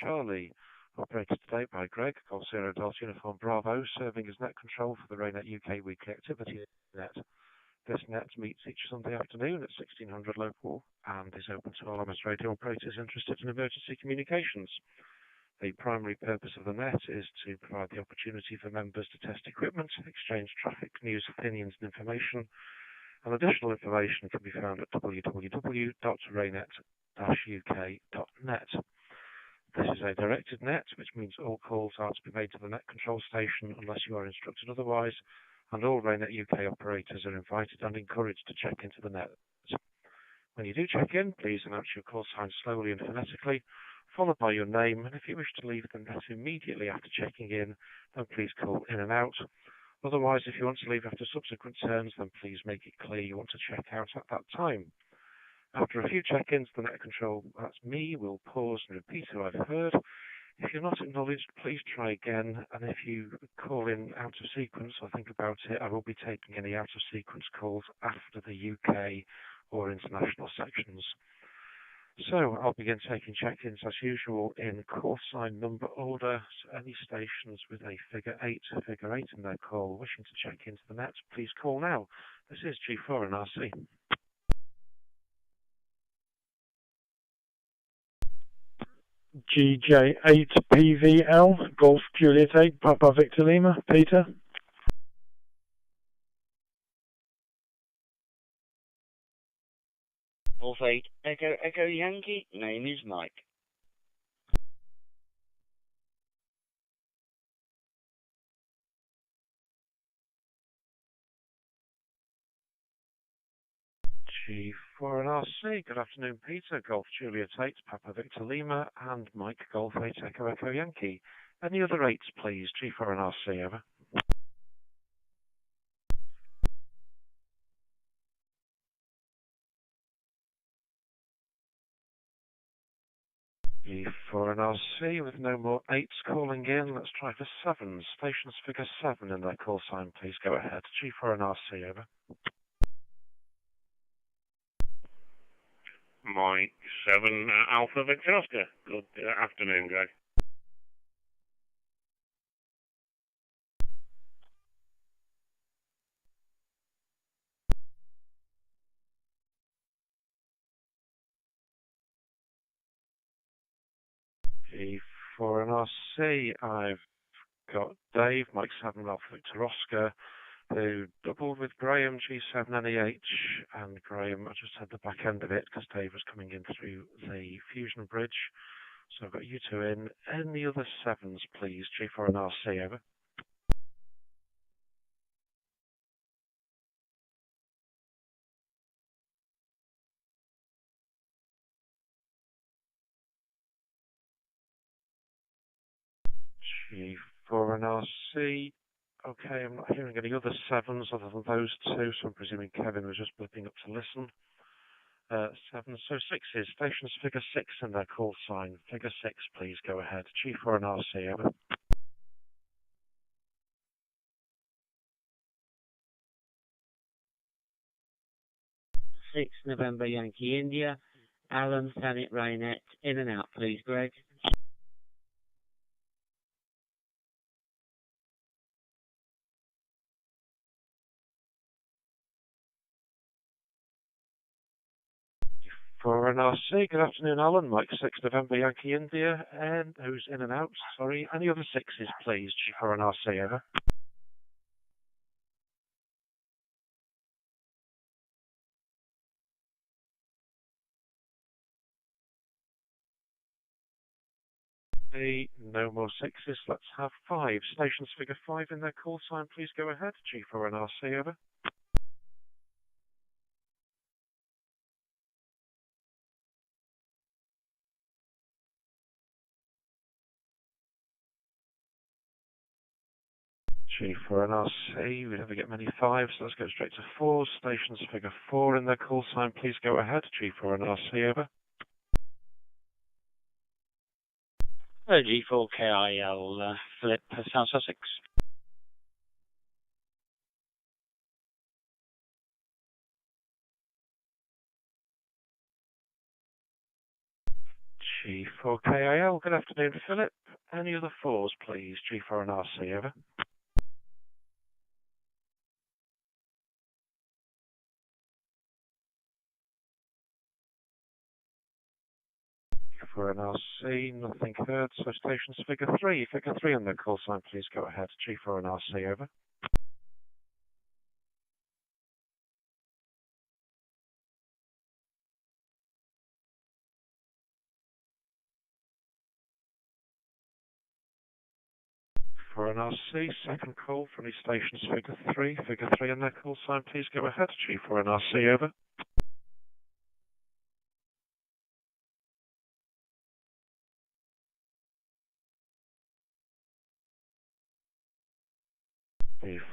Charlie. Operated today by Greg, Golf Sierra Delta Uniform Bravo, serving as net control for the RAYNET-UK weekly activity net. This net meets each Sunday afternoon at 1600 local and is open to all MS radio operators interested in emergency communications. The primary purpose of the net is to provide the opportunity for members to test equipment, exchange traffic, news, opinions and information, and additional information can be found at www.raynet-uk.net. This is a directed net, which means all calls are to be made to the net control station unless you are instructed otherwise, and all RAYNET UK operators are invited and encouraged to check into the net. When you do check in, please announce your call sign slowly and phonetically, followed by your name, and if you wish to leave the net immediately after checking in, then please call in and out. Otherwise, if you want to leave after subsequent turns, then please make it clear you want to check out at that time. After a few check-ins, the net control, that's me, will pause and repeat who I've heard. If you're not acknowledged, please try again, and if you call in out of sequence or think about it, I will be taking any out-of-sequence calls after the UK or international sections. So I'll begin taking check-ins as usual in call sign number order. So any stations with a figure 8 in their call wishing to check into the net, please call now. This is G4 and RC. GJ8PVL, Golf Juliet 8, Papa Victor Lima, Peter. Golf 8, Echo Yankee, name is Mike. G4 and RC, good afternoon Peter, Golf Juliet 8, Papa Victor Lima, and Mike, Golf 8, Echo Yankee. Any other 8s please, G4 and RC, over. G4 and RC with no more 8s calling in, let's try for 7s. Stations figure 7 in their call sign, please go ahead. G4 and RC, over. Mike 7 Alpha Victor Oscar. Good afternoon, Greg. G4 and RC, I've got Dave, Mike 7 Alpha Victor Oscar, who doubled with Graham, G7 NEH, and Graham, I just had the back end of it because Dave was coming in through the Fusion bridge. So I've got you two in. Any other 7s, please? G4 and RC, over. G4 and RC. Okay, I'm not hearing any other 7s other than those two, so I'm presuming Kevin was just blipping up to listen. 7, so 6s. Stations figure 6 in their call sign. Figure 6, please go ahead. G4 and RC, over. 6 November Yankee India, Alan, Planet Raynet, in and out please, Greg. For an RC, good afternoon, Alan. Mike 6 November Yankee India, and who's in and out? Sorry, any other 6s, please? For an RC, over. No more 6s. Let's have 5. Stations figure 5 in their call sign. Please go ahead. G4 and RC, over. 4 and RC, we never get many 5s, so let's go straight to 4. Stations figure 4 in their call sign, please go ahead. G4 and RC, over. G4KIL, Philip, South Sussex. G4KIL, good afternoon, Philip. Any other fours, please? G4 and RC, over. For an RC, nothing heard, so station's figure 3. Figure 3 on the call sign, please go ahead. G4 and RC, over. For an RC, second call for any stations, figure 3. Figure 3 on their call sign, please go ahead. G4 and RC, over.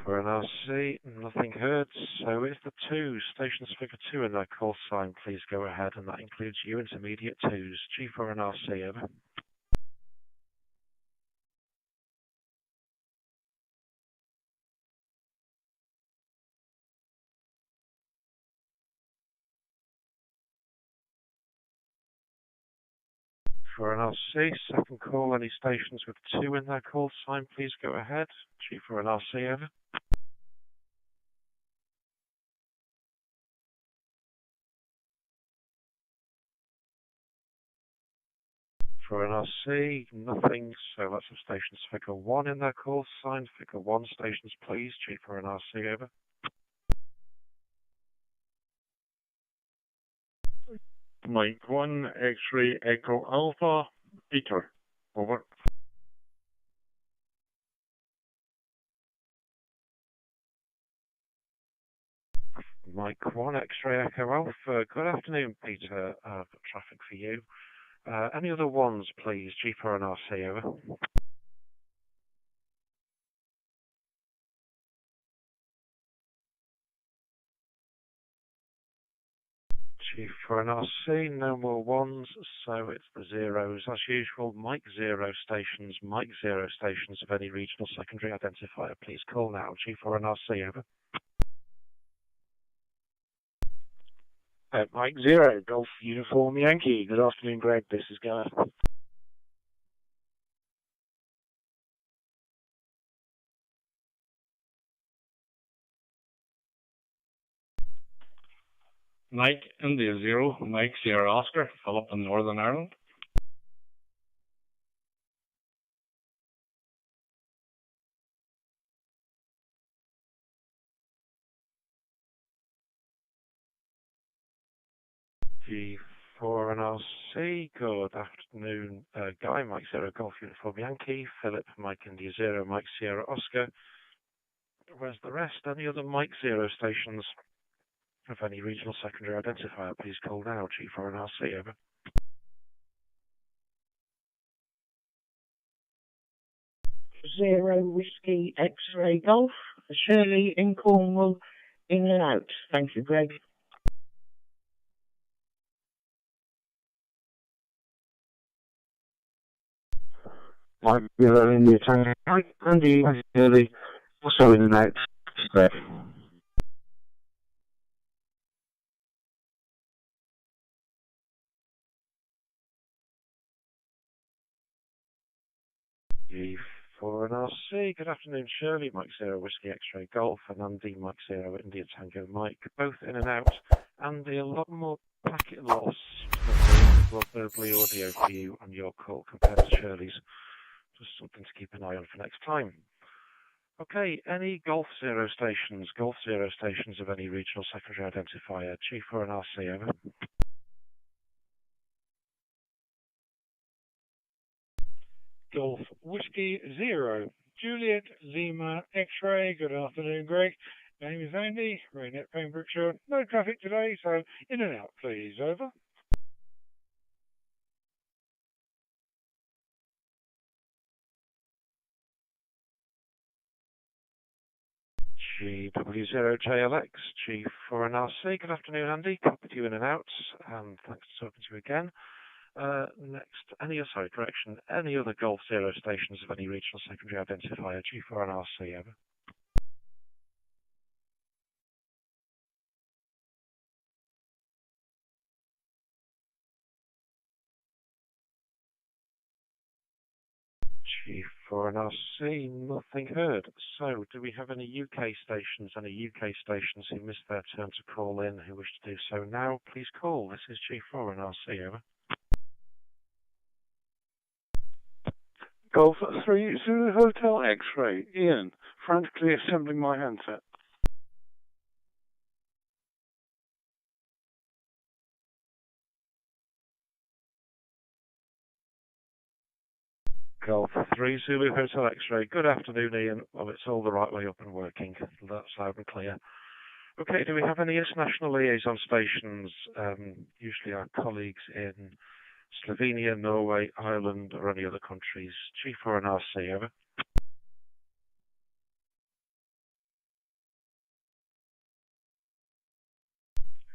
For an RC, nothing heard, so it's the 2. Stations figure 2 in their call sign, please go ahead, and that includes you, intermediate 2s. G4 and RC, over. For an RC, second call, any stations with 2 in their call sign, please go ahead. G4 and RC, over. For an RC, nothing, so that's the stations figure 1 in their call sign. Figure 1 stations, please. G4 and RC, over. Mike 1, X-ray Echo Alpha, Peter, over. Mike 1, X-ray Echo Alpha. Good afternoon, Peter. I've got traffic for you. Any other ones, please? G4 and RC, over. G4 and RC, no more ones, so it's the zeros. As usual, Mike 0 stations of any regional secondary identifier. Please call now. G4 and RC, over. Mike 0, Golf Uniform Yankee. Good afternoon, Greg. This is Gareth. Mike India 0, Mike Sierra Oscar, Philip in Northern Ireland. G4 and RC, good afternoon, Guy, Mike 0, Golf Uniform Yankee, Philip, Mike India 0, Mike Sierra Oscar. Where's the rest? Any other Mike 0 stations of any regional secondary identifier? Please call now. G4 and RC, over. Zero Whiskey X-ray Golf, Shirley in Cornwall, in and out. Thank you, Greg. Mike 0, India Tango, Andy, Shirley, also in and out. Greg. G4 and RC, good afternoon, Shirley, Mike 0, Whiskey X-ray Golf, and Andy, Mike 0, India Tango Mike, both in and out. Andy, a lot more packet loss verbally audio for you on your call compared to Shirley's. Just something to keep an eye on for next time. Okay, any Golf 0 stations of any regional secondary identifier, G4 and RC, over. Golf Whiskey 0, Juliet Lima X-ray. Good afternoon, Greg. Name is Andy, RAYNET Pembrokeshire. No traffic today, so in and out, please. Over. GW0JLX, G4 and RC. Good afternoon, Andy. Copied you in and out, and thanks for talking to you again. Next, any other Golf 0 stations of any regional secondary identifier, G4 and RC, over. G4NRC, nothing heard. So, do we have any UK stations who missed their turn to call in who wish to do so now? Please call. This is G4NRC, over. Golf 3 Zulu Hotel X-Ray. Ian, frantically assembling my handset. Golf 3 Zulu Hotel X-Ray. Good afternoon, Ian. Well, it's all the right way up and working. That's loud and clear. Okay, do we have any international liaison stations? Usually our colleagues in Slovenia, Norway, Ireland, or any other countries. G4NRC, over.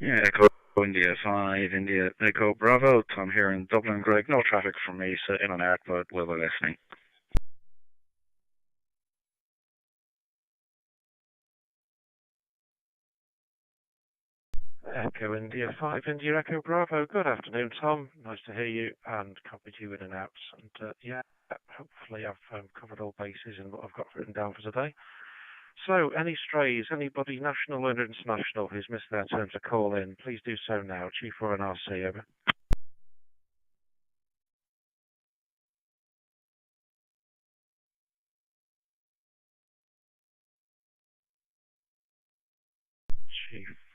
Yeah, Echo India 5, India Echo Bravo. Tom here in Dublin, Greg. No traffic from me, so in and out, but we'll be listening. Echo India 5, India Echo Bravo. Good afternoon, Tom. Nice to hear you and copied you in and out. And yeah, hopefully I've covered all bases in what I've got written down for today. So, any strays, anybody national or international who's missed their turn to call in, please do so now. G4NRC, over.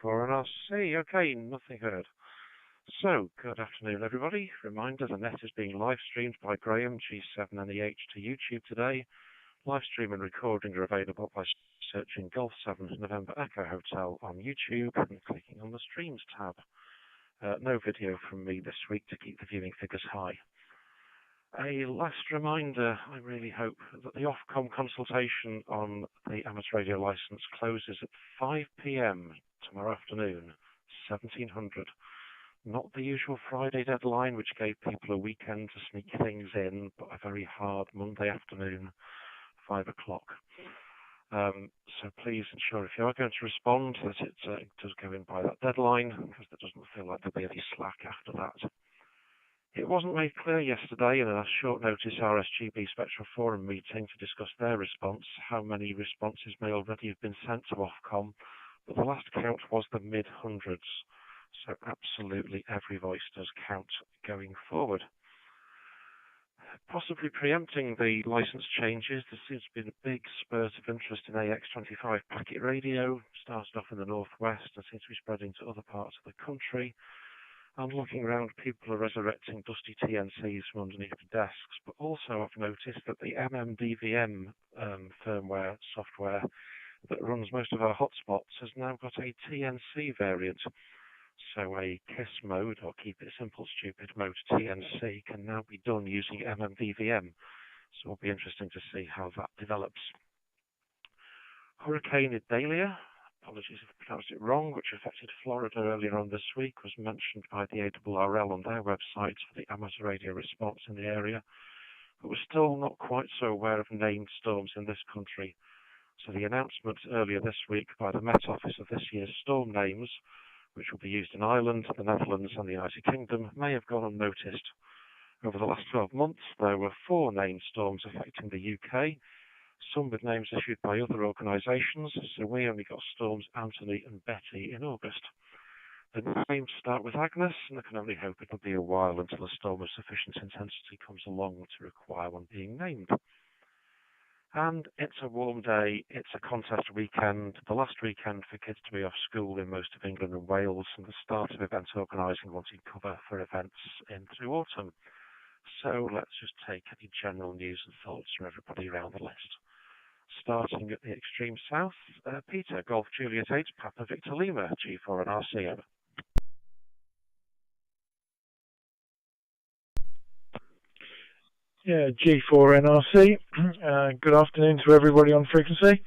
G4NRC, okay, nothing heard. So, good afternoon, everybody. Reminder, the net is being live streamed by Graham, G7NEH, to YouTube today. Live stream and recording are available by searching Golf 7 November Echo Hotel on YouTube and clicking on the Streams tab. No video from me this week to keep the viewing figures high. A last reminder, I really hope, that the Ofcom consultation on the amateur radio licence closes at 5 p.m. tomorrow afternoon, 1700. Not the usual Friday deadline, which gave people a weekend to sneak things in, but a very hard Monday afternoon, 5 o'clock. So please ensure if you are going to respond that it does go in by that deadline, because there doesn't feel like there'll be any slack after that. It wasn't made clear yesterday in a short notice RSGB Spectral Forum meeting to discuss their response how many responses may already have been sent to Ofcom, but the last count was the mid-hundreds. So absolutely every voice does count going forward. Possibly preempting the licence changes, there seems to be a big spurt of interest in AX25 packet radio, started off in the northwest and seems to be spreading to other parts of the country. And looking around, people are resurrecting dusty TNCs from underneath the desks, but also I've noticed that the MMDVM firmware software that runs most of our hotspots has now got a TNC variant. So a KISS mode, or Keep It Simple Stupid mode TNC, can now be done using MMDVM. So it'll be interesting to see how that develops. Hurricane Idalia, apologies if I pronounced it wrong, which affected Florida earlier on this week, was mentioned by the ARRL on their website for the amateur radio response in the area, but we're still not quite so aware of named storms in this country. So the announcement earlier this week by the Met Office of this year's storm names, which will be used in Ireland, the Netherlands and the United Kingdom, may have gone unnoticed. Over the last 12 months, there were 4 named storms affecting the UK, some with names issued by other organisations, so we only got storms Anthony and Betty in August. The names start with Agnes, and I can only hope it'll be a while until a storm of sufficient intensity comes along to require one being named. And it's a warm day, it's a contest weekend, the last weekend for kids to be off school in most of England and Wales, and the start of event organising wanting cover for events in through autumn. So let's just take any general news and thoughts from everybody around the list. Starting at the extreme south, Peter, Golf Juliet 8, Papa Victor Lima, G4NRC, over. Yeah, G4NRC. Good afternoon to everybody on frequency.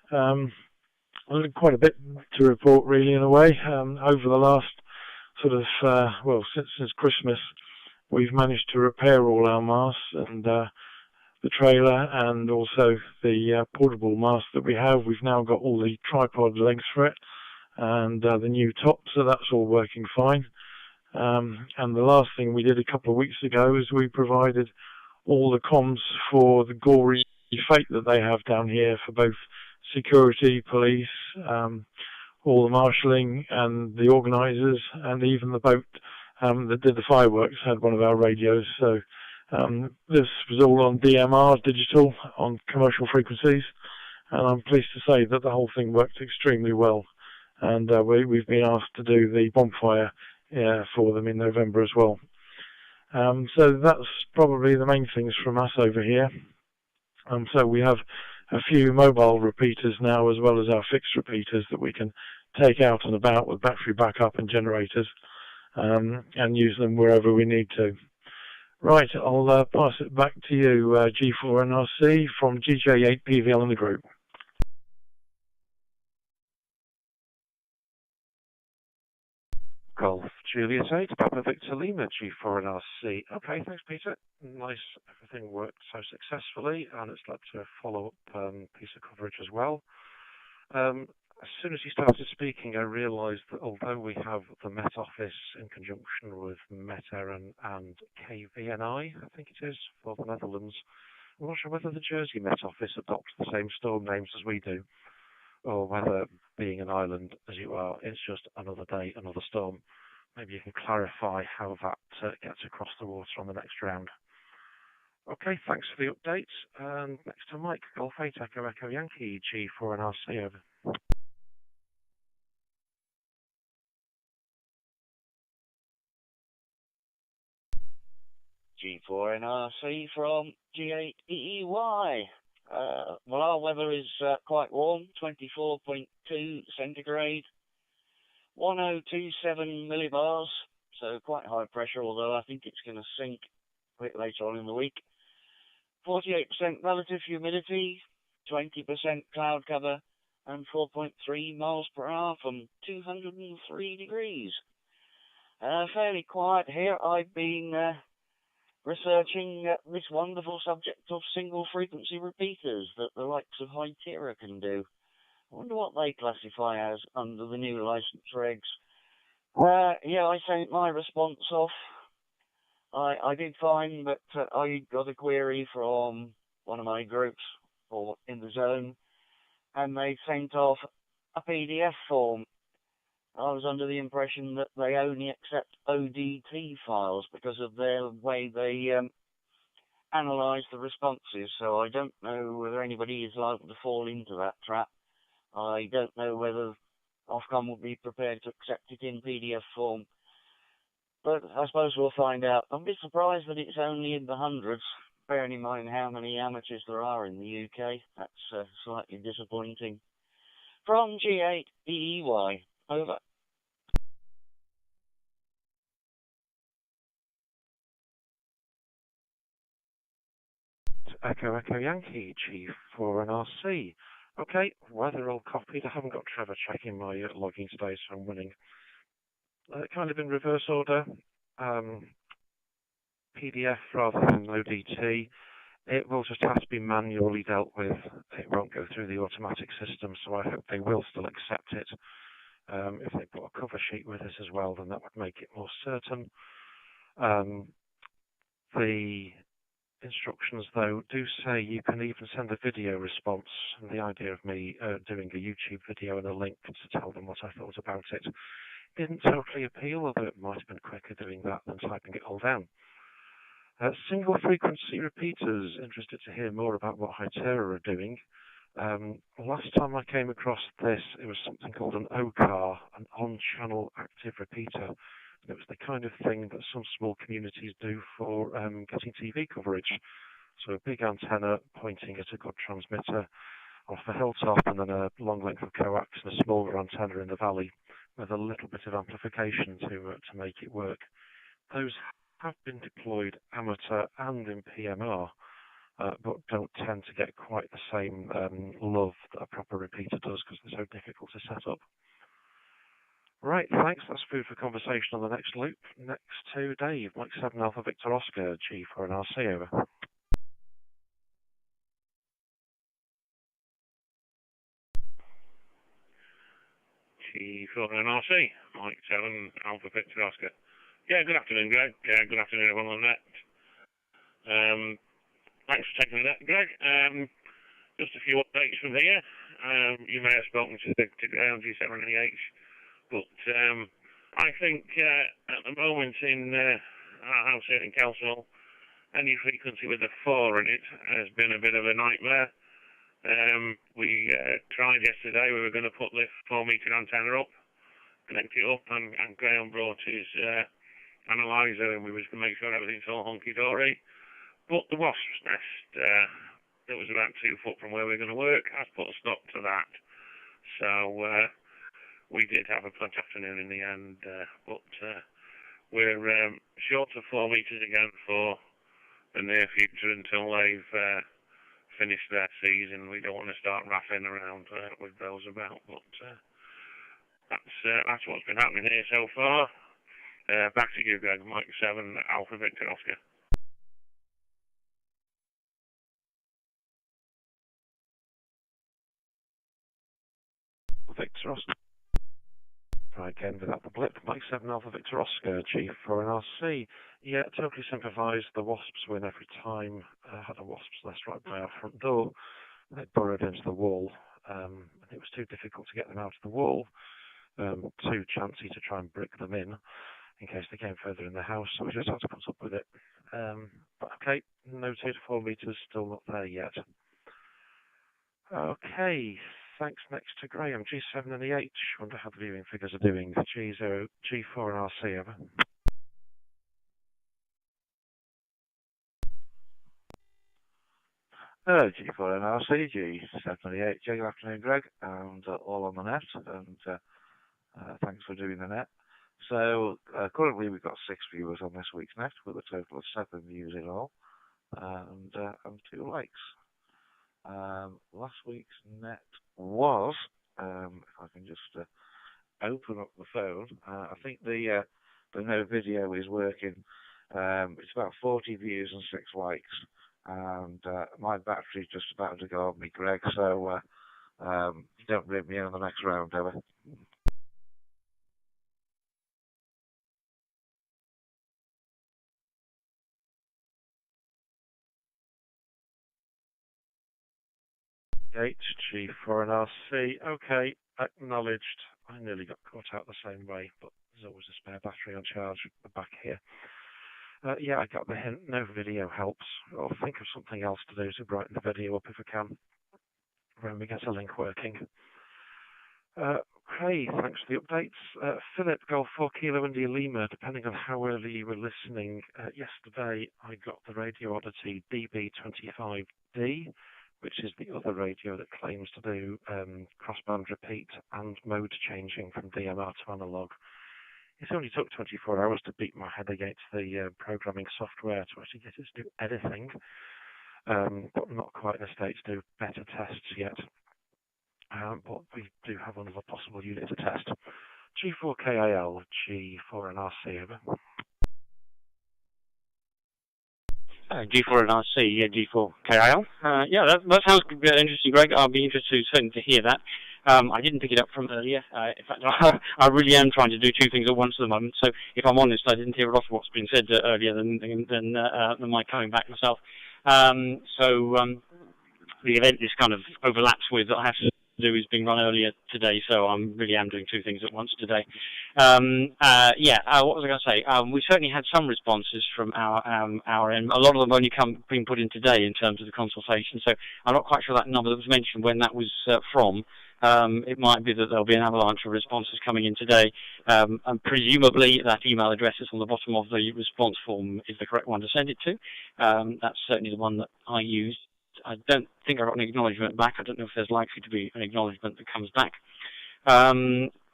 Quite a bit to report, really, in a way. Over the last sort of, since Christmas, we've managed to repair all our masts and the trailer and also the portable mast that we have. We've now got all the tripod lengths for it and the new top, so that's all working fine. And the last thing we did a couple of weeks ago is we provided all the comms for the gory fate that they have down here for both security, police, all the marshalling and the organisers, and even the boat that did the fireworks had one of our radios. So this was all on DMR, digital, on commercial frequencies, and I'm pleased to say that the whole thing worked extremely well. And we've been asked to do the bonfire for them in November as well. So that's probably the main things from us over here. So we have a few mobile repeaters now, as well as our fixed repeaters that we can take out and about with battery backup and generators, and use them wherever we need to. Right, I'll pass it back to you, G4NRC from GJ8PVL in the group. Golf Juliet 8, Papa Victor Lima, G4NRC. Okay, thanks, Peter. Nice, everything worked so successfully, and it's led to a follow-up piece of coverage as well. As soon as he started speaking, I realised that although we have the Met Office in conjunction with Meta and KVNI, I think it is, for the Netherlands, I'm not sure whether the Jersey Met Office adopts the same storm names as we do, or whether, being an island as you are, it's just another day, another storm. Maybe you can clarify how that gets across the water on the next round. Okay, thanks for the update. And next to Mike, Golf 8 Echo Echo Yankee, G4NRC over. G4NRC from G8EEY. Well, our weather is quite warm, 24.2 centigrade, 1027 millibars, so quite high pressure, although I think it's going to sink a bit later on in the week. 48% relative humidity, 20% cloud cover, and 4.3 miles per hour from 203 degrees. Fairly quiet here. I've been researching this wonderful subject of single frequency repeaters that the likes of Hytera can do. I wonder what they classify as under the new license regs. Yeah, I sent my response off. I did find that I got a query from one of my groups or in the zone, and they sent off a PDF form. I was under the impression that they only accept ODT files because of their way they analyse the responses, so I don't know whether anybody is liable to fall into that trap. I don't know whether Ofcom will be prepared to accept it in PDF form, but I suppose we'll find out. I'm a bit surprised that it's only in the hundreds, bearing in mind how many amateurs there are in the UK. That's slightly disappointing. From G8EEY, over. Echo Echo Yankee, G4NRC. Okay, weather all copied. I haven't got Trevor checking my logging today, so I'm running kind of in reverse order. PDF rather than ODT. It will just have to be manually dealt with. It won't go through the automatic system, so I hope they will still accept it. If they put a cover sheet with it as well, then that would make it more certain. The instructions, though, do say you can even send a video response, and the idea of me doing a YouTube video and a link to tell them what I thought about it didn't totally appeal, although it might have been quicker doing that than typing it all down. Single frequency repeaters, interested to hear more about what Hytera are doing. Last time I came across this, it was something called an OCAR, an on-channel active repeater. It was the kind of thing that some small communities do for getting TV coverage. So a big antenna pointing at a good transmitter off the hilltop, and then a long length of coax and a smaller antenna in the valley with a little bit of amplification to make it work. Those have been deployed amateur and in PMR, but don't tend to get quite the same love that a proper repeater does because they're so difficult to set up. Right, thanks. That's food for conversation on the next loop. Next to Dave, Mike 7 Alpha Victor Oscar, G4NRC, over. G4NRC, Mike 7 Alpha Victor Oscar. Yeah, good afternoon, Greg. Yeah, good afternoon, everyone on net. Thanks for taking that, Greg. Just a few updates from here. You may have spoken to Greg on G7NEH, but I think at the moment in our house here in Kelsall, any frequency with a 4 in it has been a bit of a nightmare. We tried yesterday, we were going to put the 4-metre antenna up, connect it up, and Graham brought his analyzer, and we was going to make sure everything's all hunky-dory. But the wasp's nest that was about 2 foot from where we were going to work has put a stop to that. So we did have a fun afternoon in the end, but we're short of 4 metres again for the near future until they've finished their season. We don't want to start raffing around with those about, but that's what's been happening here so far. Back to you, Greg. Mike 7, Alpha Victor Oscar. Victor Oscar. Try again without the blip. Mike 7 Alpha Victor Oscar, G4NRC. Yeah, totally sympathised. The wasps win every time. Had a wasp's nest right by our front door. They burrowed into the wall. And it was too difficult to get them out of the wall. Too chancy to try and brick them in case they came further in the house. So we just had to put up with it. But okay, noted 4 metres, still not there yet. Okay. Thanks. Next to Graham, G7NEH. Wonder how the viewing figures are doing. G4NRC, over. G4NRC, G7NEH. Good afternoon, Greg, and all on the net. And thanks for doing the net. So currently we've got 6 viewers on this week's net, with a total of 7 views in all, and 2 likes. Last week's net was, if I can just open up the phone, I think the no video is working. It's about 40 views and 6 likes, and my battery's just about to go on me, Greg, so don't bring me in on the next round, ever. G4NRC. Okay, acknowledged. I nearly got caught out the same way, but there's always a spare battery on charge at the back here. Yeah, I got the hint. No video helps. I'll think of something else to do to brighten the video up if I can, when we get a link working. Okay, thanks for the updates. Philip, Golf 4 Kilo India Lima, depending on how early you were listening, yesterday I got the radio oddity DB25D, which is the other radio that claims to do crossband repeat and mode changing from DMR to analog. It only took 24 hours to beat my head against the programming software to actually get it to do anything, but not quite in a state to do better tests yet. But we do have another possible unit to test. G4KIL, G4NRC, over. G4NRC, yeah, G4KIL. Yeah, that sounds interesting, Greg. I'll be interested certainly to hear that. I didn't pick it up from earlier. In fact, I really am trying to do 2 things at once at the moment. So, if I'm honest, I didn't hear a lot of what's been said earlier than my coming back myself. The event this kind of overlaps with that I have to do is being run earlier today, so I really am doing 2 things at once today. What was I going to say? We certainly had some responses from our end. A lot of them only being put in today in terms of the consultation, so I'm not quite sure that number that was mentioned when that was from. It might be that there'll be an avalanche of responses coming in today, and presumably that email address is on the bottom of the response form is the correct one to send it to. That's certainly the one that I used. I don't think I got an acknowledgement back. I don't know if there's likely to be an acknowledgement that comes back.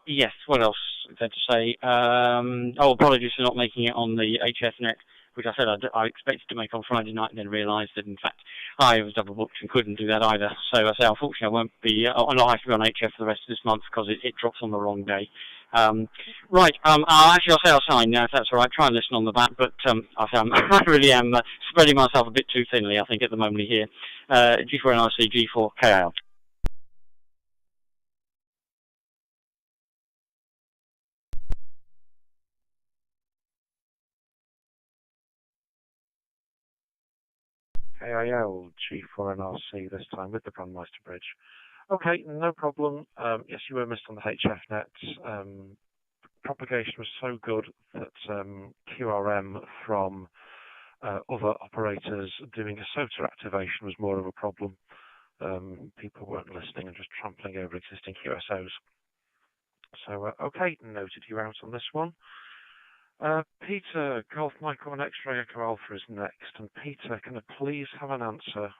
Yes, what else is there to say? Apologies for not making it on the HFnet, which I said I expected to make on Friday night and then realised that, in fact, I was double booked and couldn't do that either. So I say, unfortunately, I won't be, I'll not have to be on HF for the rest of this month because it drops on the wrong day. I'll say I'll sign now, if that's all right. Try and listen on the back, but I really am spreading myself a bit too thinly, I think, at the moment here. G4NRC, G4KL. KIL G4NRC this time with the Brandmeister bridge. Okay, no problem. Yes, you were missed on the HF net. Propagation was so good that QRM from other operators doing a SOTA activation was more of a problem. People weren't listening and just trampling over existing QSOs. So, okay, noted you out on this one. Peter, Golf Michael and X-Ray Echo Alpha is next. And Peter, can I please have an answer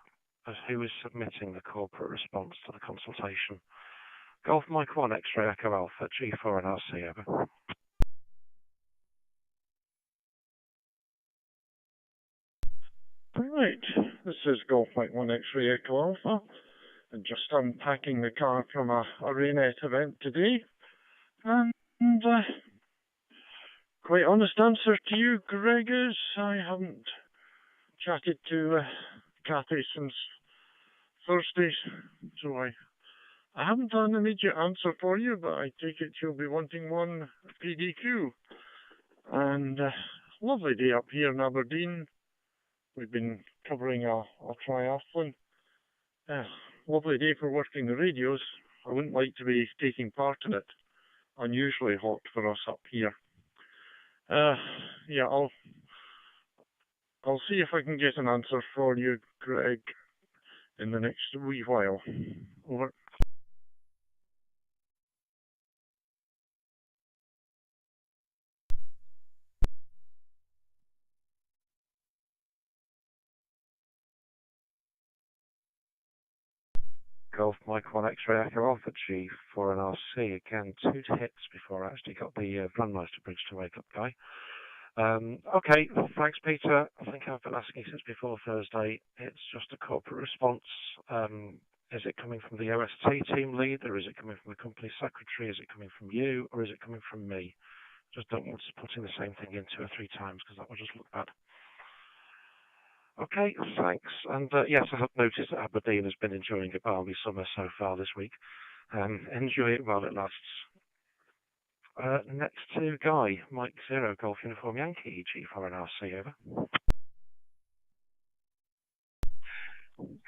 as who is submitting the corporate response to the consultation? Golf Michael and X-Ray Echo Alpha, G4 and RC, over. Right, this is Golf Mike 1 X-Ray Echo Alpha, and just unpacking the car from a RAYNET event today. And quite honest answer to you, Greg, is I haven't chatted to Kathy since Thursday, so I haven't an immediate answer for you, but I take it you'll be wanting one PDQ. And lovely day up here in Aberdeen. We've been covering a triathlon. Lovely day for working the radios. I wouldn't like to be taking part in it. Unusually hot for us up here. Yeah, I'll see if I can get an answer for you, Greg, in the next wee while. Over. Golf Mike 1 X-Ray Echo Alpha G for an RC. Again, 2 hits before I actually got the Brandmeister bridge to wake up guy. Okay, thanks Peter. I think I've been asking since before Thursday. It's just a corporate response. Is it coming from the OST team lead, or is it coming from the company secretary? Is it coming from you, or is it coming from me? Just don't want to put in the same thing in 2 or 3 times because that will just look bad. Okay, thanks. And yes, I have noticed that Aberdeen has been enjoying a balmy summer so far this week. Enjoy it while it lasts. Next to Guy, Mike 0, Golf Uniform Yankee, G4 and RC, over.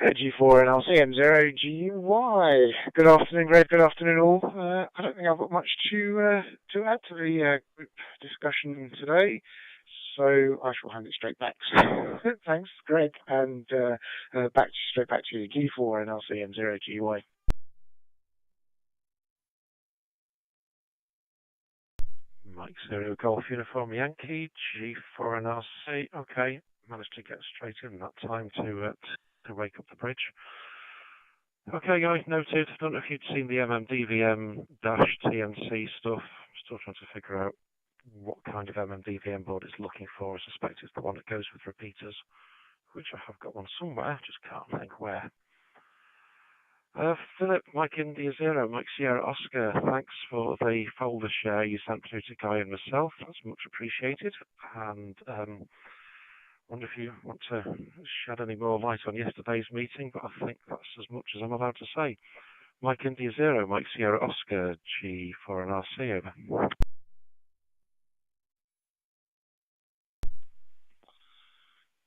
G4 and RC, M0, GY. Good afternoon, Greg. Good afternoon, all. I don't think I've got much to add to the group discussion today. So I shall hand it straight back. Thanks, Greg, and straight back to you, G4 and RC M0 GY. Mike 0, Golf Uniform Yankee, G4 and RC. Okay, managed to get straight in that time to wake up the bridge. Okay, guys, noted. I don't know if you'd seen the MMDVM-TNC stuff. Still trying to figure out what kind of MMDVM board it's looking for. I suspect it's the one that goes with repeaters, which I have got one somewhere, just can't think where. Philip, Mike India 0, Mike Sierra Oscar, thanks for the folder share you sent through to Guy and myself. That's much appreciated. And wonder if you want to shed any more light on yesterday's meeting, but I think that's as much as I'm allowed to say. Mike India 0, Mike Sierra Oscar, G4 and RC, over.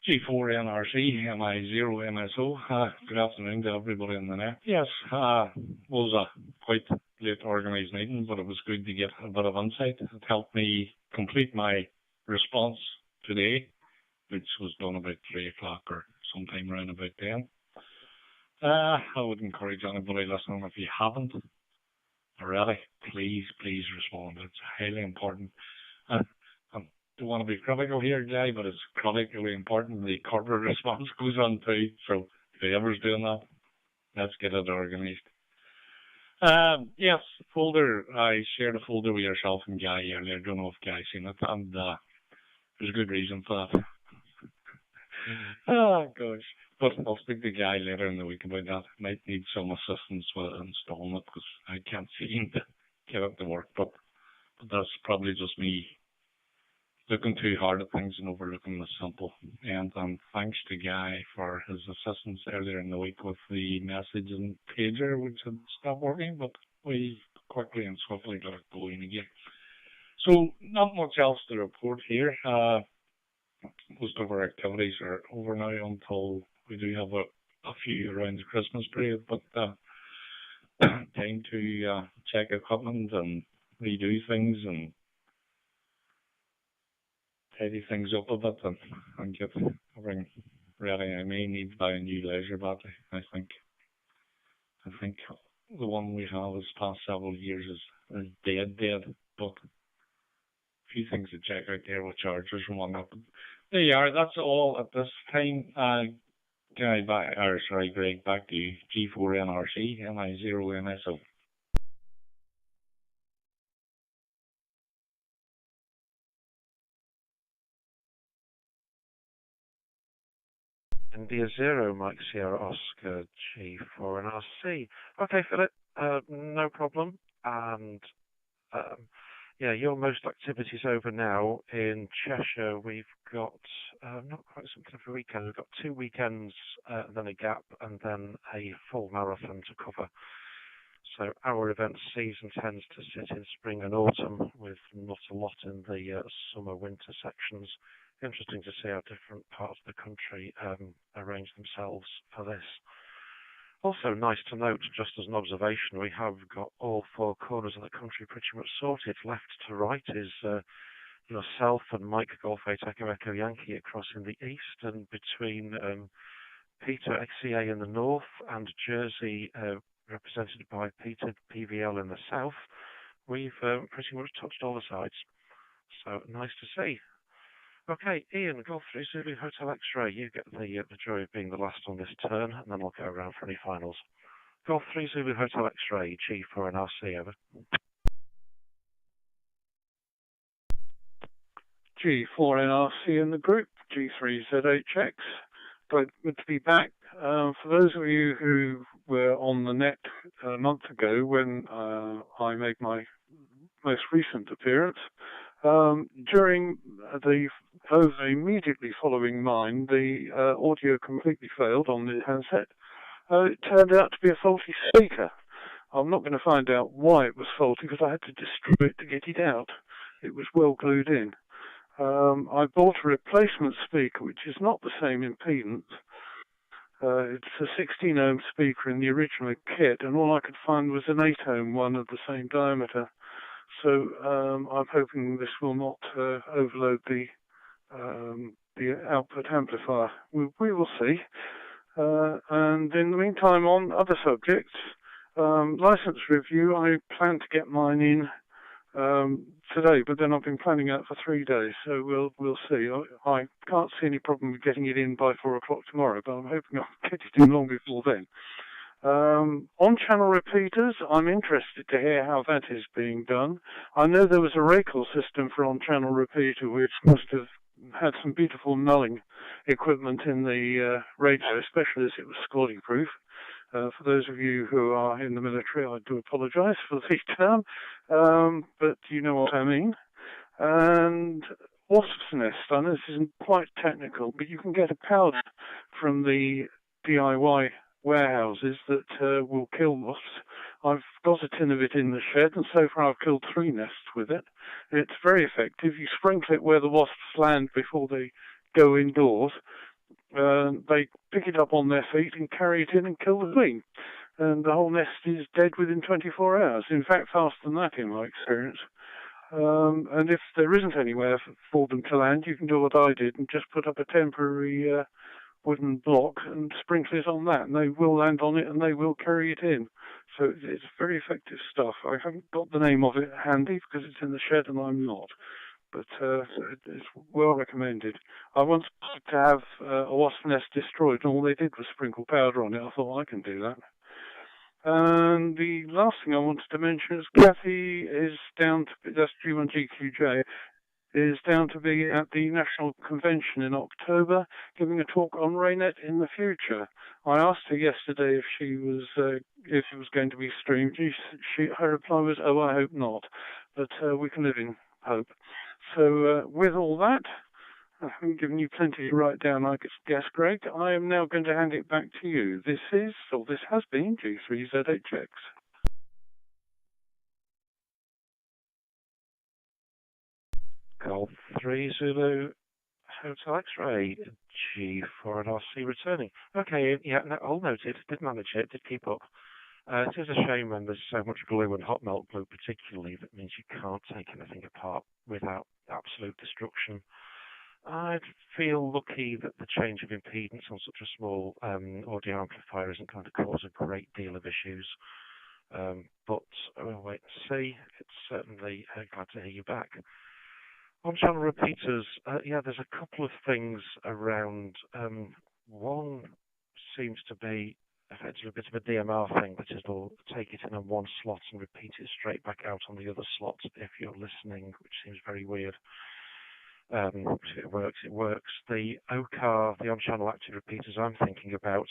G4 NRC, MI0 MSO. Good afternoon to everybody in the net. Yes, was a quite late organised meeting, but it was good to get a bit of insight. It helped me complete my response today, which was done about 3 o'clock or sometime around about then. I would encourage anybody listening, if you haven't already, please respond. It's highly important. I don't want to be critical here, Guy, but it's critically important the corporate response goes on too. So if whoever's doing that, let's get it organised. Yes, folder. I shared a folder with yourself and Guy earlier. I don't know if Guy's seen it, and there's a good reason for that. Oh gosh. But I'll speak to Guy later in the week about that. Might need some assistance with installing it because I can't seem to get it to work. But that's probably just me looking too hard at things and overlooking the simple. And thanks to Guy for his assistance earlier in the week with the message and pager, which had stopped working, but we quickly and swiftly got it going again. So not much else to report here. Most of our activities are over now until we do have a few around the Christmas period, but time to check equipment and redo things and tidy things up a bit and get everything ready. I may need to buy a new leisure battery. I think the one we have this past several years is dead, but a few things to check out there with chargers and whatnot. There you are. That's all at this time. Greg, back to you. G4NRC, MI0MSO. India 0, Mike Sierra Oscar G4 and RC. Okay, Philip, no problem. And yeah, your most activities over now. In Cheshire, we've got not quite something for a weekend. We've got 2 weekends, then a gap, and then a full marathon to cover. So our event season tends to sit in spring and autumn, with not a lot in the summer-winter sections. Interesting to see how different parts of the country arrange themselves for this. Also nice to note, just as an observation, we have got all 4 corners of the country pretty much sorted. Left to right is yourself and Mike Golf 8 Echo Yankee across in the east, and between Peter XCA in the north and Jersey, represented by Peter PVL in the south, we've pretty much touched all the sides. So nice to see. Okay, Ian, Golf 3 Zulu Hotel X-Ray, you get the joy of being the last on this turn, and then we'll go around for any finals. Golf 3 Zulu Hotel X-Ray, G4 and RC, over. G4 NRC in the group, G3ZHX. Good to be back. For those of you who were on the net a month ago when I made my most recent appearance, during the over immediately following mine, the audio completely failed on the handset. It turned out to be a faulty speaker. I'm not going to find out why it was faulty because I had to destroy it to get it out. It was well glued in. I bought a replacement speaker which is not the same impedance. It's a 16 ohm speaker in the original kit, and all I could find was an 8 ohm one of the same diameter. So I'm hoping this will not overload the output amplifier. We will see. And in the meantime, on other subjects, license review, I plan to get mine in today, but then I've been planning out for 3 days, so we'll see. I can't see any problem with getting it in by 4 o'clock tomorrow, but I'm hoping I'll get it in long before then. On-channel repeaters, I'm interested to hear how that is being done. I know there was a Raycall system for on-channel repeater, which must have had some beautiful nulling equipment in the radio, especially as it was squally proof. For those of you who are in the military, I do apologise for the term, but you know what I mean. And wasp's nest, I know this isn't quite technical, but you can get a powder from the DIY warehouses that will kill wasps. I've got a tin of it in the shed, and so far I've killed 3 nests with it. It's very effective. You sprinkle it where the wasps land before they go indoors. They pick it up on their feet and carry it in and kill the queen. And the whole nest is dead within 24 hours. In fact, faster than that in my experience. And if there isn't anywhere for them to land, you can do what I did and just put up a temporary wooden block and sprinkle it on that, and they will land on it and they will carry it in. So it's very effective stuff. I haven't got the name of it handy because it's in the shed and I'm not, but it's well recommended. I once tried to have a wasp nest destroyed, and all they did was sprinkle powder on it. I thought, I can do that. And the last thing I wanted to mention is Kathy is down to be, that's G1GQJ, is down to be at the National Convention in October, giving a talk on RAYNET in the future. I asked her yesterday if it was going to be streamed. Her reply was, "Oh, I hope not," but we can live in hope. So with all that, I've given you plenty to write down, I guess, Greg. I am now going to hand it back to you. This has been G3ZHX. Golf 3 Zulu Hotel X-Ray, G4 and RC returning. Okay, yeah, no, all noted. Did manage it, did keep up. It is a shame when there's so much glue and hot melt glue particularly that means you can't take anything apart without absolute destruction. I'd feel lucky that the change of impedance on such a small audio amplifier isn't going to cause a great deal of issues. But we'll wait and see. It's certainly glad to hear you back. On channel repeaters, yeah, there's a couple of things around. One seems to be effectively a bit of a DMR thing, that is, it'll take it in on one slot and repeat it straight back out on the other slot if you're listening, which seems very weird. If it works, it works. The OCAR, the on-channel active repeaters I'm thinking about,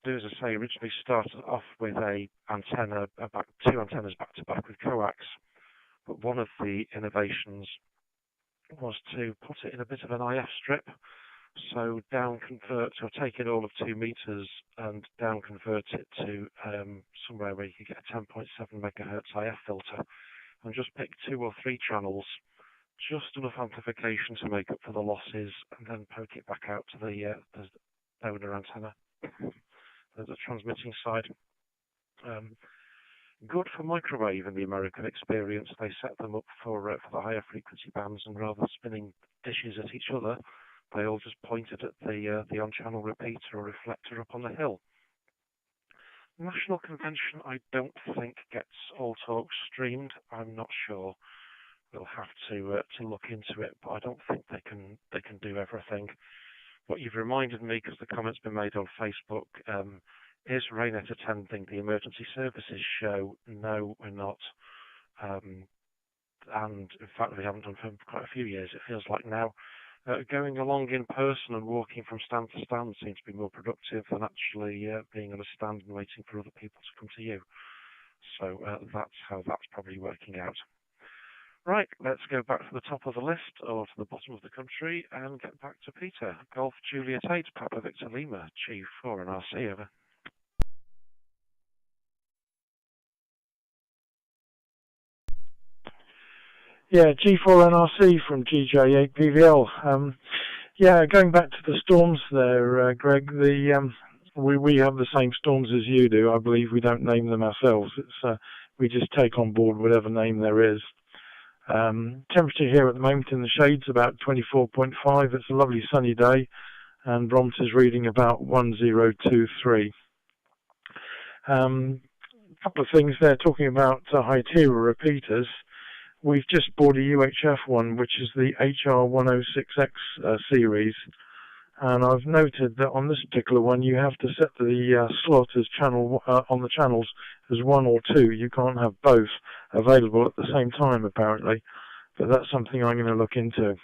do, as I say, originally started off with a antenna, two antennas back-to-back with coax, but one of the innovations was to put it in a bit of an IF strip, so down convert, or take in all of 2 meters and down convert it to somewhere where you can get a 10.7 megahertz IF filter, and just pick 2 or 3 channels, just enough amplification to make up for the losses, and then poke it back out to the donor antenna, the transmitting side. Good for microwave in the American experience. They set them up for the higher frequency bands, and rather than spinning dishes at each other, they all just pointed at the on-channel repeater or reflector up on the hill. National Convention, I don't think gets all talks streamed. I'm not sure. We'll have to look into it, but I don't think they can do everything. What you've reminded me, because the comment's been made on Facebook, is RAYNET attending the emergency services show? No, we're not. And in fact, we haven't done for quite a few years, it feels like now. Going along in person and walking from stand to stand seems to be more productive than actually being on a stand and waiting for other people to come to you. So that's how that's probably working out. Right, let's go back to the top of the list, or to the bottom of the country, and get back to Peter. Golf Juliet 8, Papa Victor Lima, G4 and RC, over. Yeah, G4 NRC from GJ8 PVL. Yeah, going back to the storms there, Greg, we have the same storms as you do. I believe we don't name them ourselves. We just take on board whatever name there is. Temperature here at the moment in the shade's about 24.5. It's a lovely sunny day, and barometer's reading about 1023. Couple of things there, talking about Hytera repeaters. We've just bought a UHF one, which is the HR106X series, and I've noted that on this particular one you have to set the slot as channel on the channels as 1 or 2. You can't have both available at the same time, apparently, but that's something I'm going to look into.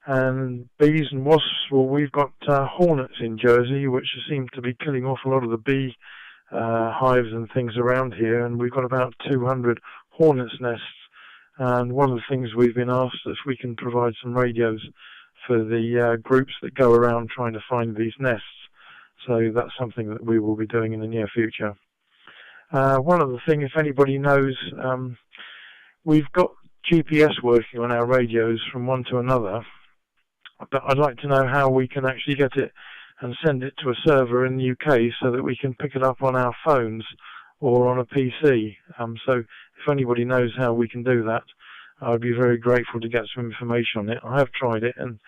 And bees and wasps, well, we've got hornets in Jersey, which seem to be killing off a lot of the bee hives and things around here, and we've got about 200 hornets nests, and one of the things we've been asked if we can provide some radios for the groups that go around trying to find these nests. So that's something that we will be doing in the near future. One other thing, if anybody knows, we've got GPS working on our radios from one to another, but I'd like to know how we can actually get it and send it to a server in the UK so that we can pick it up on our phones or on a PC. So if anybody knows how we can do that, I'd be very grateful to get some information on it. I have tried it, and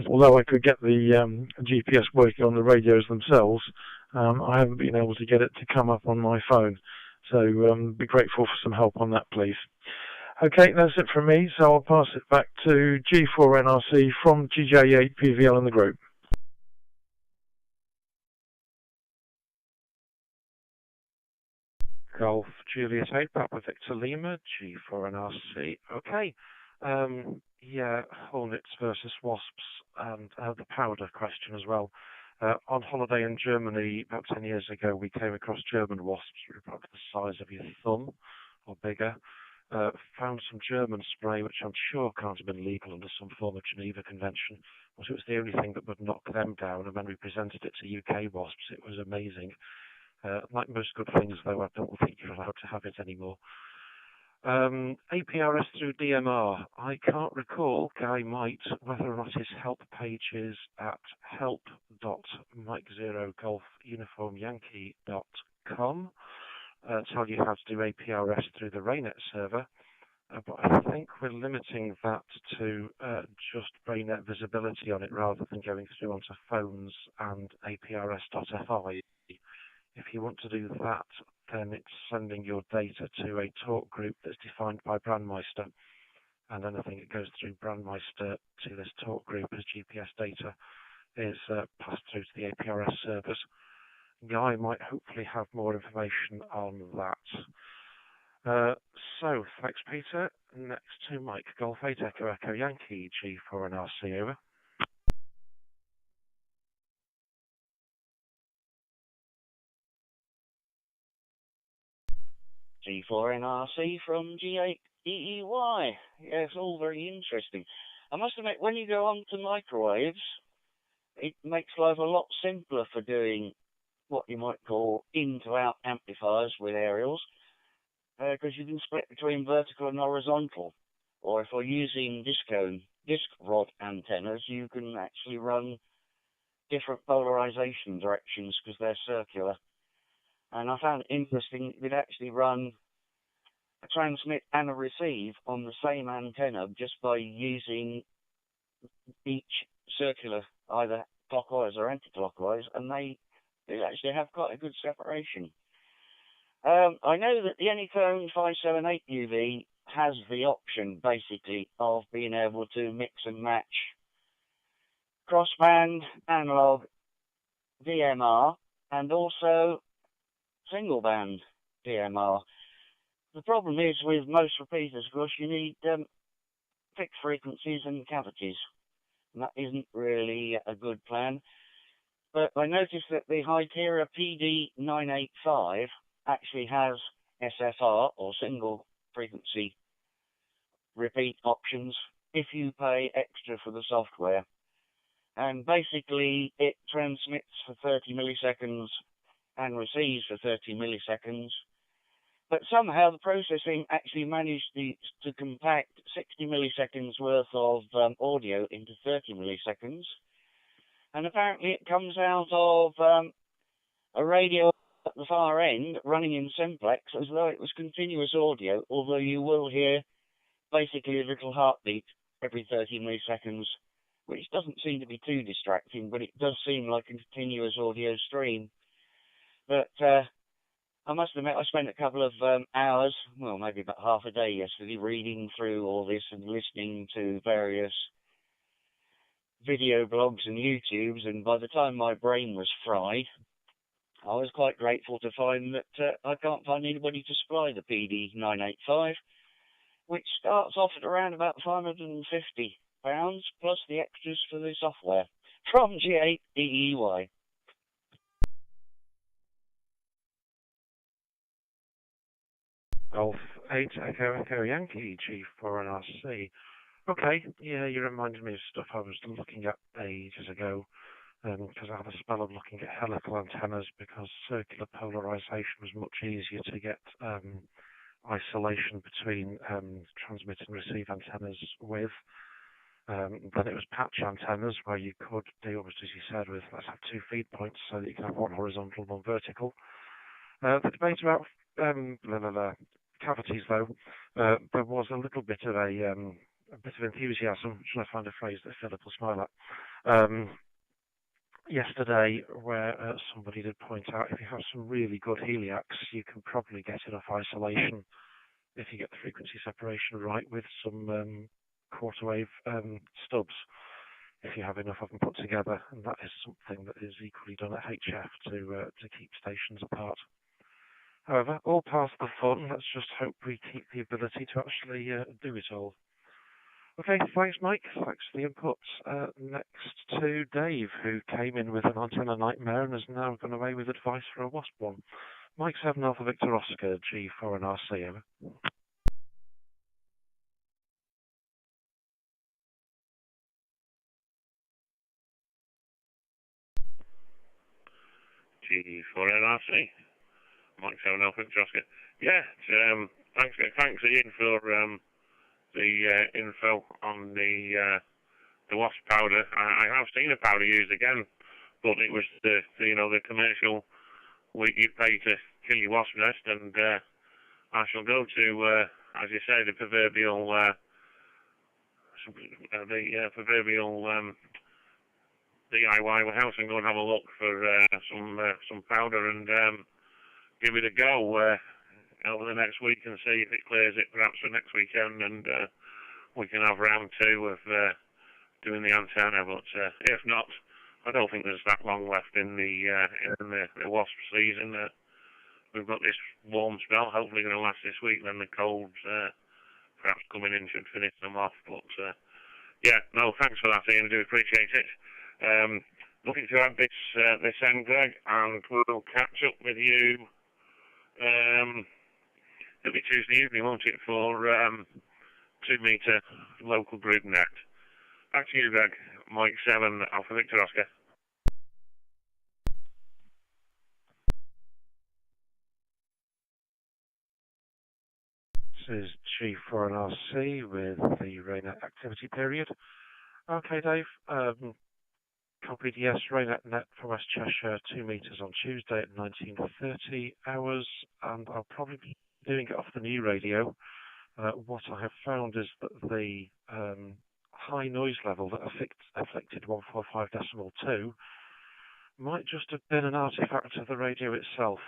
although I could get the GPS working on the radios themselves, I haven't been able to get it to come up on my phone. So be grateful for some help on that, please. Okay, that's it from me, so I'll pass it back to G4NRC from GJ8 PVL in the group. Golf Juliet 8, Papa Victor Lima, G4 and RC. Okay, yeah, hornets versus wasps, and the powder question as well. On holiday in Germany about 10 years ago, we came across German wasps, which were about the size of your thumb or bigger. Found some German spray, which I'm sure can't have been legal under some form of Geneva Convention, but it was the only thing that would knock them down, and when we presented it to UK wasps, it was amazing. Like most good things, though, I don't think you're allowed to have it anymore. APRS through DMR. I can't recall, Guy might, whether or not his help page is at help.MikeZeroGolfUniformYankee.com. Tell you how to do APRS through the RAYNET server. But I think we're limiting that to just RAYNET visibility on it rather than going through onto phones and APRS.FI. If you want to do that, then it's sending your data to a talk group that's defined by Brandmeister, and anything that goes through Brandmeister to this talk group as GPS data is passed through to the APRS servers. Guy might hopefully have more information on that. So, thanks Peter. Next to Mike, Golf 8 Echo Echo Yankee, G4 and RC, over. G4NRC from G8EEY. Yes, all very interesting. I must admit, when you go on to microwaves, it makes life a lot simpler for doing what you might call in-to-out amplifiers with aerials, because you can split between vertical and horizontal. Or if we're using disc rod antennas, you can actually run different polarization directions because they're circular. And I found it interesting, you could actually run a transmit and a receive on the same antenna just by using each circular, either clockwise or anti-clockwise, and they actually have quite a good separation. I know that the Anyphone 578 UV has the option, basically, of being able to mix and match crossband, analog, DMR, and also single band DMR. The problem is with most repeaters, of course, you need fixed frequencies and cavities, and that isn't really a good plan. But I noticed that the Hytera PD985 actually has SFR, or single frequency repeat options, if you pay extra for the software. And basically it transmits for 30 milliseconds and receives for 30 milliseconds. But somehow the processing actually managed to compact 60 milliseconds worth of audio into 30 milliseconds. And apparently it comes out of a radio at the far end running in simplex as though it was continuous audio, although you will hear basically a little heartbeat every 30 milliseconds, which doesn't seem to be too distracting, but it does seem like a continuous audio stream. But I must admit, I spent a couple of hours, well, maybe about half a day yesterday, reading through all this and listening to various video blogs and YouTubes, and by the time my brain was fried, I was quite grateful to find that I can't find anybody to supply the PD985, which starts off at around about £550, plus the extras for the software, from G8EEY. Golf 8 Echo Echo Yankee, G4 and RC. Okay, yeah, you reminded me of stuff I was looking at ages ago, because I had a spell of looking at helical antennas because circular polarization was much easier to get isolation between transmit and receive antennas with than it was patch antennas, where you could do, almost as you said, with let's have 2 feed points so that you can have one horizontal, one vertical. The debate about cavities, though, there was a little bit of a bit of enthusiasm, should I find a phrase that Philip will smile at, yesterday, where somebody did point out if you have some really good heliacs, you can probably get enough isolation if you get the frequency separation right with some quarter wave stubs, if you have enough of them put together, and that is something that is equally done at HF to keep stations apart. However, all part of the fun. Let's just hope we keep the ability to actually do it all. Okay, thanks Mike, thanks for the input. Next to Dave, who came in with an antenna nightmare and has now gone away with advice for a WASP one. Mike 7 Alpha Victor Oscar, G4 and RC, over. G4 and RC. Mike 7 Alpha Victor Oscar. Yeah, thanks Ian for the info on the wasp powder. I have seen a powder used again, but it was the commercial you pay to kill your wasp nest, and I shall go to as you say, the proverbial DIY house and go and have a look for some powder and give it a go over the next week and see if it clears it perhaps for next weekend, and we can have round 2 of doing the antenna. But if not, I don't think there's that long left in the wasp season. We've got this warm spell, hopefully going to last this week. Then the colds perhaps coming in should finish them off. But yeah, no, thanks for that, Ian. I do appreciate it. Looking to add this end, Greg, and we'll catch up with you. It'll be Tuesday evening, won't it, for 2-meter local group net. Back to you, Greg. Mike 7, Alpha Victor Oscar. This is G4NRC with the RAYNET activity period. Okay, Dave. Copied yes, RAYNET net for West Cheshire, 2 metres on Tuesday at 19:30 hours, and I'll probably be doing it off the new radio. What I have found is that the high noise level that afflicted 145.2 might just have been an artifact of the radio itself.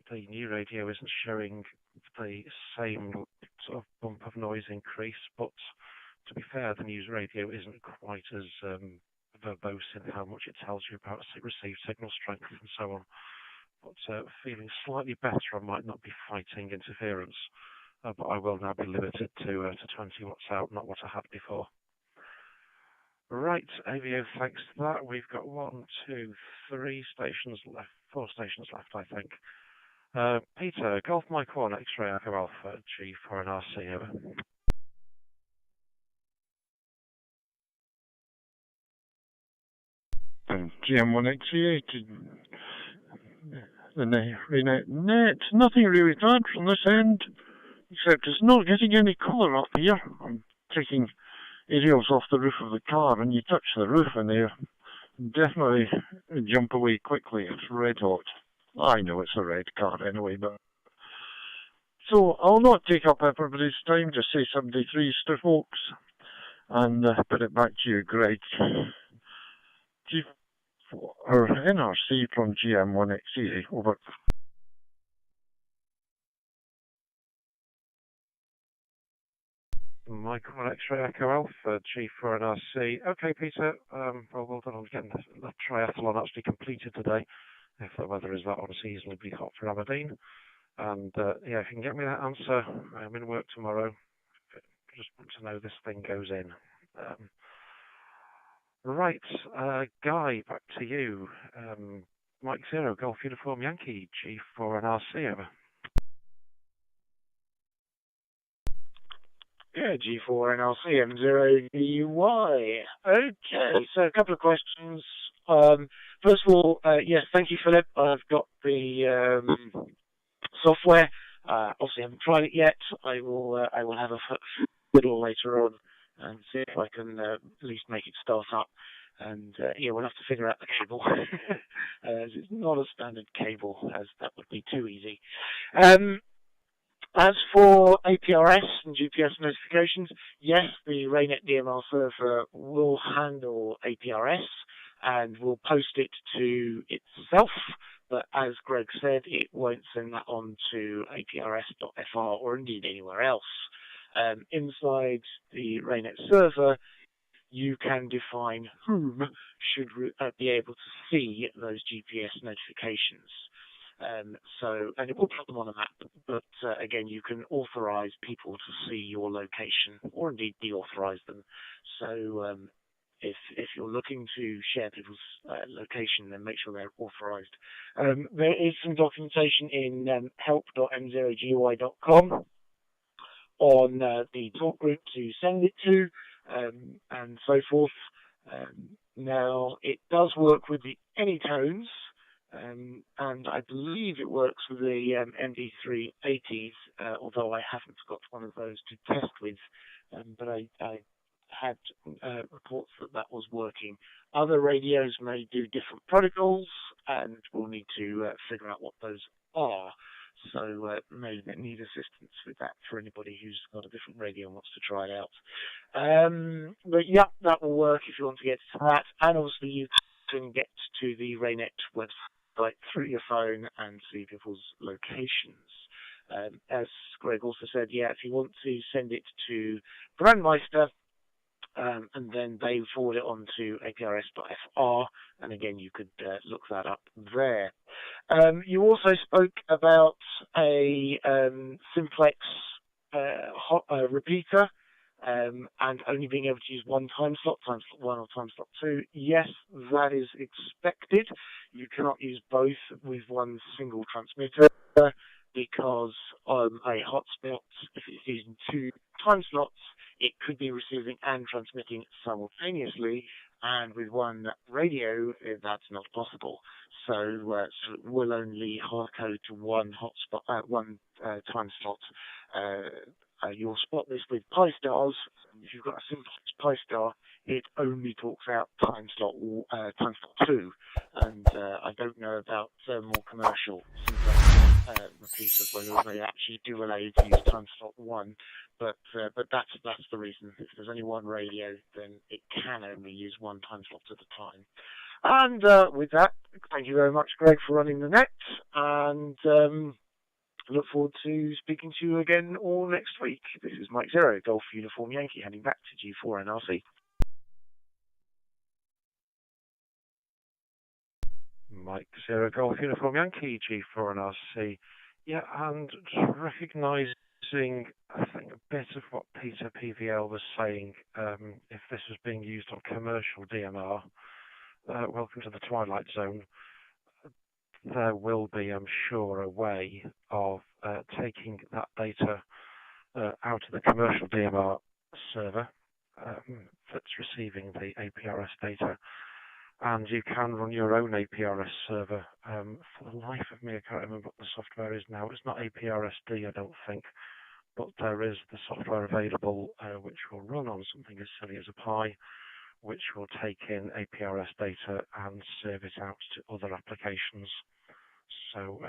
The new radio isn't showing the same sort of bump of noise increase, but to be fair, the news radio isn't quite as verbose in how much it tells you about received signal strength and so on. But feeling slightly better, I might not be fighting interference, but I will now be limited to 20 watts out, not what I had before. Right, AVO, thanks for that. We've got 1, 2, 3 stations left, 4 stations left, I think. Peter, Golf Mike 1, X-Ray Echo Alpha, G4NRC, over. GM1XE8, the RAYNET net. Nothing really bad from this end, except it's not getting any colour up here. I'm taking aerials off the roof of the car, and you touch the roof and they definitely jump away quickly. It's red hot. I know it's a red car anyway, but... So, I'll not take up everybody's time, just say 73 to folks, and put it back to you, Greg. Or NRC from GM1XE, over. Michael X-Ray Echo Alpha, G4NRC. Okay, Peter, well done on getting the triathlon actually completed today, if the weather is that unseasonably hot for Aberdeen. And yeah, if you can get me that answer, I'm in work tomorrow. Just want to know this thing goes in. Right, Guy, back to you. Mike 0, Golf Uniform Yankee, G4NRC, over. Yeah, G4NRC M0DY. Okay, so a couple of questions. First of all, yes, thank you, Philip. I've got the software. Obviously, I haven't tried it yet. I will have a fiddle later on and see if I can at least make it start up. And yeah, we'll have to figure out the cable. It's not a standard cable, as that would be too easy. As for APRS and GPS notifications, yes, the RAYNET DMR server will handle APRS and will post it to itself, but as Greg said, it won't send that on to aprs.fr or indeed anywhere else. Inside the RAYNET server, you can define whom should be able to see those GPS notifications. And it will put them on a map, but again, you can authorize people to see your location or indeed deauthorize them. So if you're looking to share people's location, then make sure they're authorized. There is some documentation in help.m0gy.com on the talk group to send it to, and so forth. Now, it does work with the anytones, and I believe it works with the MD380s, although I haven't got one of those to test with, but I had reports that was working. Other radios may do different protocols, and we'll need to figure out what those are. So may need assistance with that for anybody who's got a different radio and wants to try it out. But yeah, that will work if you want to get to that. And obviously you can get to the RAYNET website through your phone and see people's locations. As Greg also said, yeah, if you want to send it to Brandmeister, and then they forward it on to aprs.fr, and again you could look that up there. You also spoke about a simplex repeater and only being able to use one time slot 1 or time slot 2. Yes, that is expected. You cannot use both with one single transmitter, because a hotspot, if it's using 2 time slots, it could be receiving and transmitting simultaneously, and with one radio, that's not possible. So it will only hardcode to one hotspot, one time slot. You'll spot this with Pi Stars. If you've got a simple Pi Star, it only talks out time slot 2, and I don't know about more commercial repeaters whether they actually do allow you to use time slot 1, but that's the reason. If there's only one radio, then it can only use one time slot at a time. And with that, thank you very much, Greg, for running the net, and look forward to speaking to you again all next week. This is Mike Zero, Golf Uniform Yankee, heading back to G4 NRC. Mike Zero, Golf Uniform Yankee, G4 NRC. Yeah, and just recognising, I think, a bit of what Peter PVL was saying, if this was being used on commercial DMR, welcome to the Twilight Zone. There will be, I'm sure, a way of taking that data out of the commercial DMR server that's receiving the APRS data, and you can run your own APRS server. For the life of me, I can't remember what the software is now. It's not APRSD, I don't think, but there is the software available which will run on something as silly as a Pi, which will take in APRS data and serve it out to other applications. So,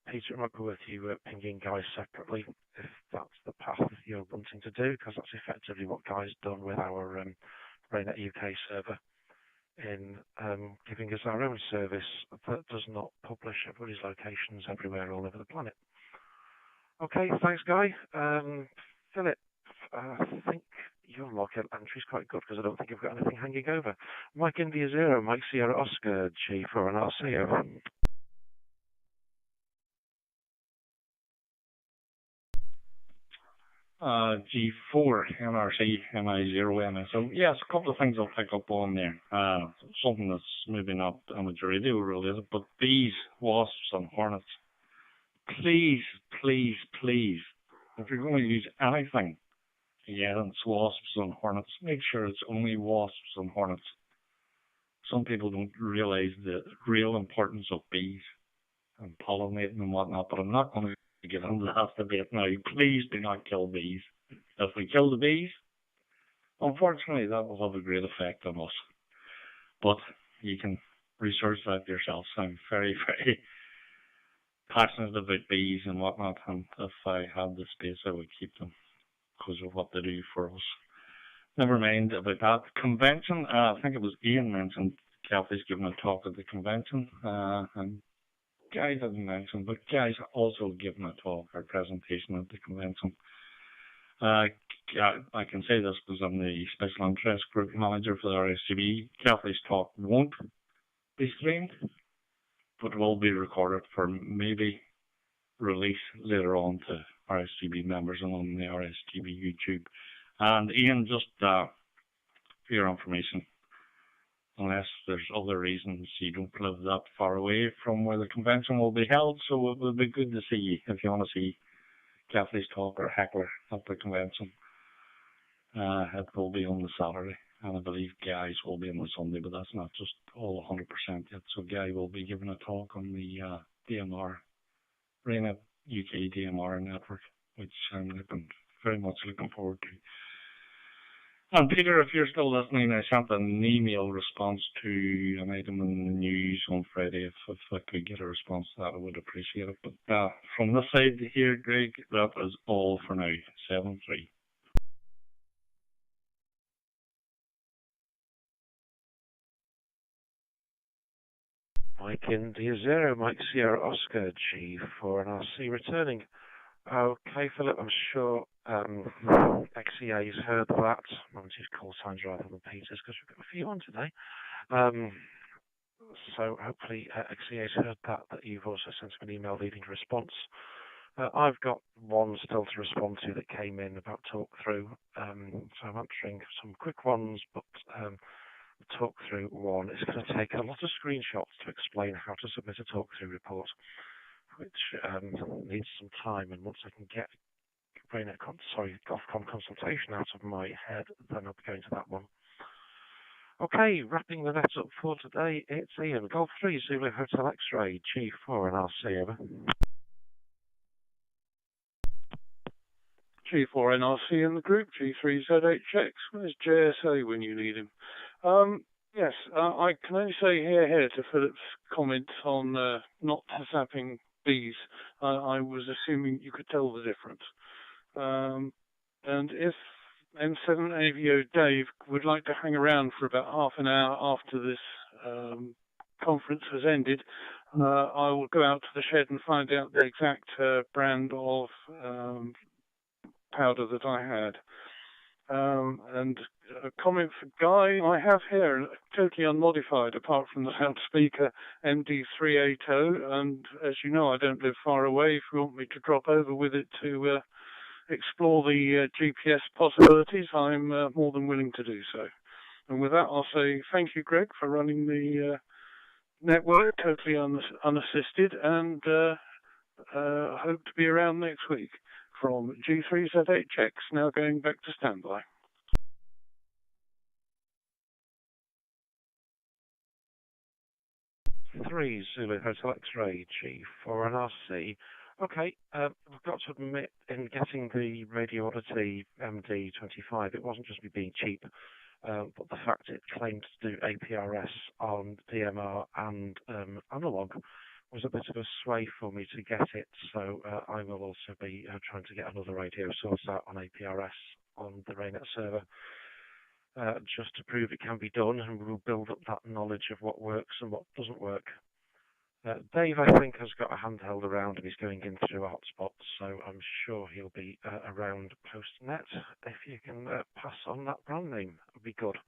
Peter, it might be worth you pinging Guy separately if that's the path you're wanting to do, because that's effectively what Guy's done with our RAYNET-UK server, in giving us our own service that does not publish everybody's locations everywhere all over the planet. Okay, thanks, Guy. Philip, I think your log entry's quite good, because I don't think you've got anything hanging over. Mike India 0, Mike Sierra Oscar, G4 and RC, over. G4, NRC, MI0, MSO. Yes, a couple of things I'll pick up on there. Something that's maybe not amateur radio related, but bees, wasps and hornets. Please, please, please, if you're going to use anything against wasps and hornets, make sure it's only wasps and hornets. Some people don't realize the real importance of bees and pollinating and whatnot, but I'm not going to get into that debate now. Please do not kill bees. If we kill the bees, unfortunately that will have a great effect on us. But you can research that yourself. I'm very, very passionate about bees and whatnot, and if I had the space I would keep them because of what they do for us. Never mind about that. Convention, I think it was Ian mentioned Kathy's giving a talk at the convention, and Guy didn't mention, but Guy's also given a talk or presentation at the convention. I can say this because I'm the special interest group manager for the RSTB. Kathy's talk won't be streamed, but will be recorded for maybe release later on to RSTB members and on the RSTB YouTube. And Ian, just for your information, unless there's other reasons you don't live that far away from where the convention will be held, so it would be good to see you if you want to see Kathy's talk or Heckler at the convention. It will be on the Saturday. and I believe Guys will be on Sunday, but that's not just all 100% yet. So Guy will be giving a talk on the DMR, RAYNET-UK DMR network, which I'm very much looking forward to. And Peter, if you're still listening, I sent an email response to an item in the news on Friday. If I could get a response to that, I would appreciate it. But from this side here, Greg, that is all for now. 7-3. Mike India 0, Mike Sierra Oscar G4 and RC returning. Okay, Philip, I'm sure XEA's heard that. I'm going to use call signs rather than Peter's because we've got a few on today. So hopefully XEA's heard that you've also sent him an email leading a response. I've got one still to respond to that came in about talk through. So I'm answering some quick ones, but talk through one is going to take a lot of screenshots to explain how to submit a talk through report, which needs some time, and once I can get Ofcom consultation out of my head, then I'll be going to that one. Okay, wrapping the net up for today, it's Ian, Golf 3, Zulu Hotel X-Ray, G4 and RC, over. G4 NRC in the group, G3ZHX. Where's JSA when you need him? Yes, I can only say here to Philip's comment on not zapping bees. I was assuming you could tell the difference. And if M7 AVO Dave would like to hang around for about half an hour after this conference has ended, I will go out to the shed and find out the exact brand of powder that I had. And a comment for Guy, I have here totally unmodified apart from the loudspeaker MD380, and as you know I don't live far away. If you want me to drop over with it to explore the GPS possibilities, I'm more than willing to do so. And with that I'll say thank you, Greg, for running the network totally unassisted, and hope to be around next week. From G3ZHX, now going back to standby. 3 Zulu Hotel X-Ray, G4 and RC. Okay, I've got to admit, in getting the Radio Oddity MD25, it wasn't just me being cheap, but the fact it claimed to do APRS on DMR and analog was a bit of a sway for me to get it, so I will also be trying to get another radio source out on APRS on the RAYNET server, just to prove it can be done, and we'll build up that knowledge of what works and what doesn't work. Dave, I think, has got a handheld around and he's going in through hotspots, so I'm sure he'll be around post-net. If you can pass on that brand name, it would be good.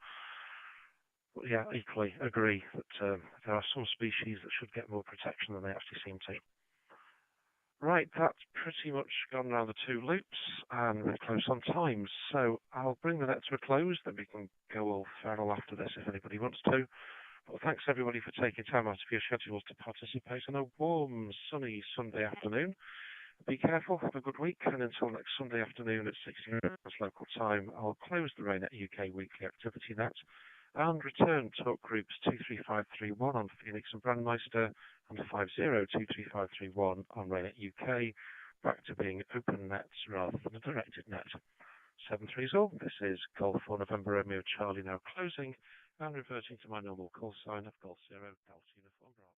Yeah, equally agree that there are some species that should get more protection than they actually seem to. Right, that's pretty much gone round the two loops, and we're close on time, so I'll bring the net to a close, then we can go all feral after this if anybody wants to. But thanks everybody for taking time out of your schedules to participate on a warm, sunny Sunday afternoon. Be careful, have a good week, and until next Sunday afternoon at 16 hours local time, I'll close the RAYNET-UK weekly activity net and return talk groups 23531 on Pheonix and Brandmeister and 5023531 on RAYNET-UK, back to being open nets rather than a directed net. 7-3 all. This is Golf 4 November Romeo Charlie now closing and reverting to my normal call sign of Golf 0 Delta Uniform Bravo.